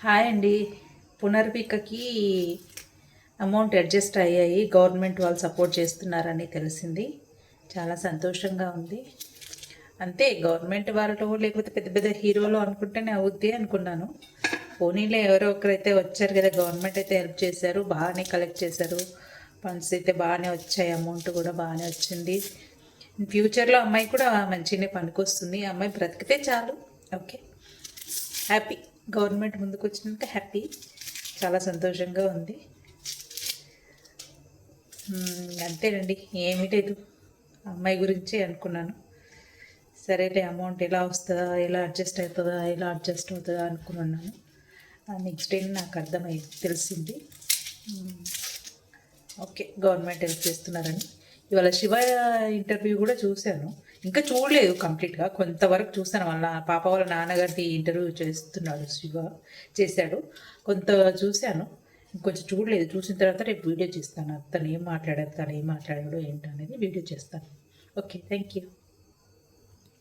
Hi అండి. పునర్వికకి amount adjust అయ్యాయి. Government వాళ్ళు సపోర్ట్ చేస్తున్నారని తెలిసింది. చాలా సంతోషంగా ఉంది. అంతే, గవర్నమెంట్ వాళ్ళు లేకపోతే పెద్ద పెద్ద హీరోలు అనుకుంటేనే అవుద్ది అనుకున్నాను. పోనీలే, ఎవరో ఒకరైతే వచ్చారు కదా, గవర్నమెంట్ అయితే హెల్ప్ చేశారు, బాగానే కలెక్ట్ చేశారు. ఫండ్స్ అయితే బాగానే వచ్చాయి, అమౌంట్ కూడా బాగానే వచ్చింది. ఫ్యూచర్లో అమ్మాయి కూడా మంచిగానే పనికొస్తుంది. అమ్మాయి బ్రతికితే చాలు. Okay, happy. గవర్నమెంట్ ముందుకు వచ్చినందుకు హ్యాపీ, చాలా సంతోషంగా ఉంది. అంతేనండి, ఏమీ లేదు. అమ్మాయి గురించి అనుకున్నాను. సరేలే, అమౌంట్ ఎలా వస్తుందా, ఎలా అడ్జస్ట్ అవుతుందా అనుకున్నాను. నెక్స్ట్ డే నాకు అర్థమైంది, తెలిసింది. ఓకే, గవర్నమెంట్ హెల్ప్ చేస్తున్నారని. ఇవాళ శివ ఇంటర్వ్యూ కూడా చూశాను. ఇంకా చూడలేదు కంప్లీట్గా, కొంతవరకు చూశాను. వాళ్ళ పాప వాళ్ళ నాన్నగారి ఇంటర్వ్యూ చేశాడు, కొంత చూశాను. ఇంకొంచెం చూడలేదు. చూసిన తర్వాత రేపు వీడియో చేస్తాను. తను ఏం మాట్లాడాడు ఏంటనేది వీడియో చేస్తాను. Okay, thank you.